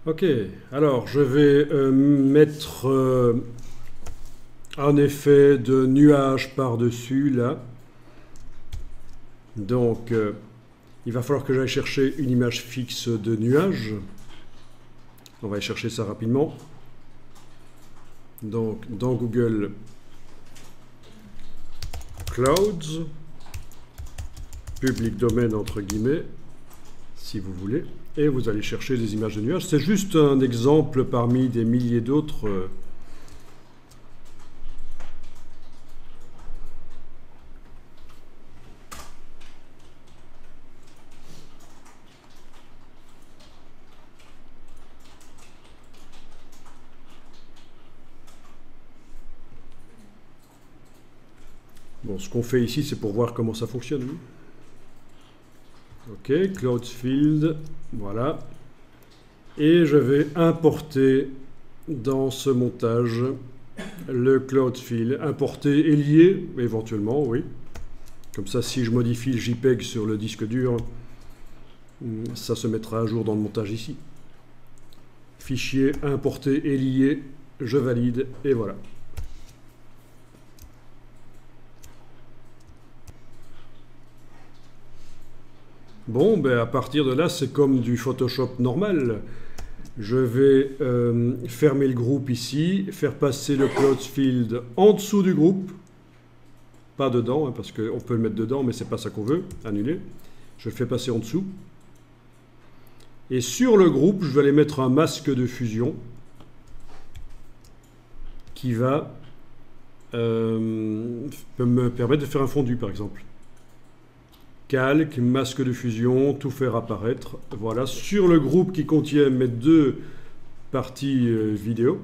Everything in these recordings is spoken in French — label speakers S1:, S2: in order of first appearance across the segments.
S1: Ok, alors je vais mettre un effet de nuage par-dessus là. Donc il va falloir que j'aille chercher une image fixe de nuage. On va aller chercher ça rapidement. Donc dans Google Clouds, public domaine entre guillemets, si vous voulez, et vous allez chercher des images de nuages. C'est juste un exemple parmi des milliers d'autres. Bon, ce qu'on fait ici, c'est pour voir comment ça fonctionne. Ok, Cloud Field, voilà. Et je vais importer dans ce montage le Cloud Field. Importer et lier, éventuellement, oui. Comme ça, si je modifie le JPEG sur le disque dur, ça se mettra à jour dans le montage ici. Fichier importé et lié, je valide, et voilà. Bon, ben à partir de là, c'est comme du Photoshop normal. Je vais fermer le groupe ici, faire passer le Cloud Field en dessous du groupe. Pas dedans, hein, parce qu'on peut le mettre dedans, mais c'est pas ça qu'on veut, annuler. Je le fais passer en dessous. Et sur le groupe, je vais aller mettre un masque de fusion qui va me permettre de faire un fondu, par exemple. Calque, masque de fusion, tout faire apparaître. Voilà, sur le groupe qui contient mes deux parties vidéo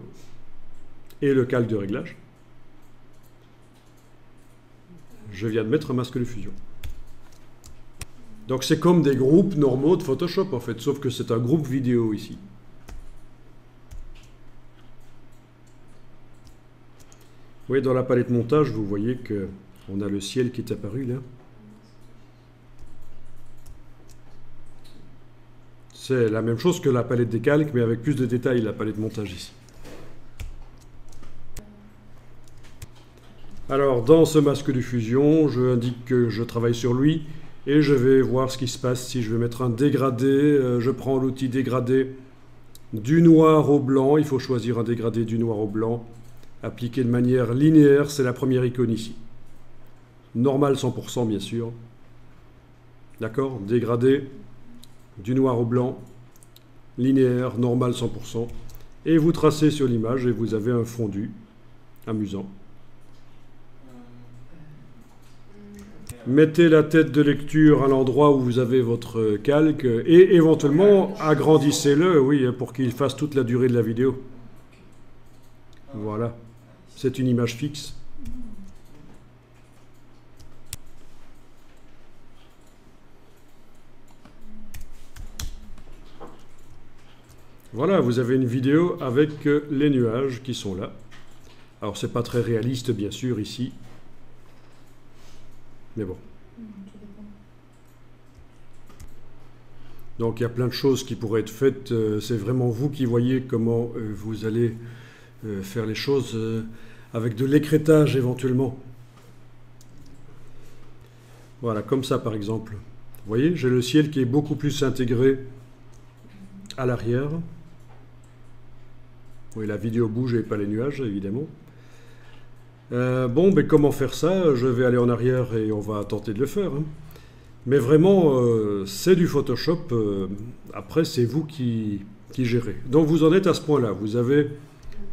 S1: et le calque de réglage. Je viens de mettre un masque de fusion. Donc c'est comme des groupes normaux de Photoshop en fait, sauf que c'est un groupe vidéo ici. Oui, dans la palette montage, vous voyez qu'on a le ciel qui est apparu là. C'est la même chose que la palette des calques, mais avec plus de détails, la palette montage ici. Alors, dans ce masque de fusion, je indique que je travaille sur lui, et je vais voir ce qui se passe si je vais mettre un dégradé. Je prends l'outil dégradé du noir au blanc. Il faut choisir un dégradé du noir au blanc, appliqué de manière linéaire. C'est la première icône ici. Normal 100%, bien sûr. D'accord? Dégradé du noir au blanc, linéaire, normal 100%, et vous tracez sur l'image et vous avez un fondu amusant. Mettez la tête de lecture à l'endroit où vous avez votre calque et éventuellement agrandissez-le, oui, pour qu'il fasse toute la durée de la vidéo. Voilà, c'est une image fixe. Voilà, vous avez une vidéo avec les nuages qui sont là. Alors, c'est pas très réaliste, bien sûr, ici. Mais bon. Donc, il y a plein de choses qui pourraient être faites. C'est vraiment vous qui voyez comment vous allez faire les choses avec de l'écrêtage, éventuellement. Voilà, comme ça, par exemple. Vous voyez, j'ai le ciel qui est beaucoup plus intégré à l'arrière. Oui, la vidéo bouge et pas les nuages, évidemment. Bon, mais comment faire ça? Je vais aller en arrière et on va tenter de le faire. Hein. Mais vraiment, c'est du Photoshop. Après, c'est vous qui gérez. Donc, vous en êtes à ce point-là. Vous avez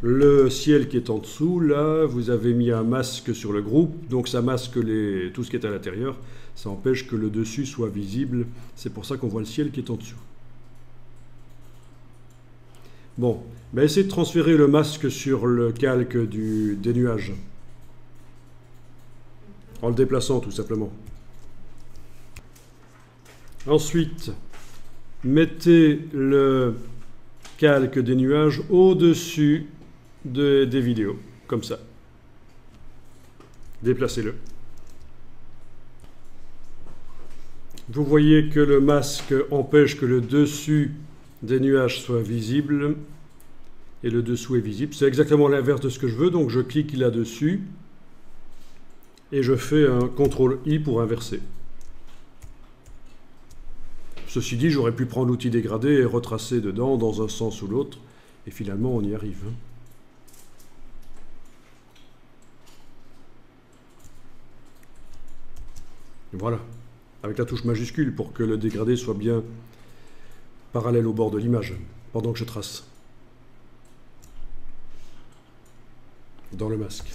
S1: le ciel qui est en dessous. Là, vous avez mis un masque sur le groupe. Donc, ça masque tout ce qui est à l'intérieur. Ça empêche que le dessus soit visible. C'est pour ça qu'on voit le ciel qui est en dessous. Bon, ben essayez de transférer le masque sur le calque des nuages. En le déplaçant, tout simplement. Ensuite, mettez le calque des nuages au-dessus des vidéos, comme ça. Déplacez-le. Vous voyez que le masque empêche que le dessus des nuages soient visibles et le dessous est visible. C'est exactement l'inverse de ce que je veux, donc je clique là-dessus et je fais un CTRL-I pour inverser. Ceci dit, j'aurais pu prendre l'outil dégradé et retracer dedans dans un sens ou l'autre, et finalement on y arrive. Voilà, avec la touche majuscule pour que le dégradé soit bien parallèle au bord de l'image, pendant que je trace dans le masque.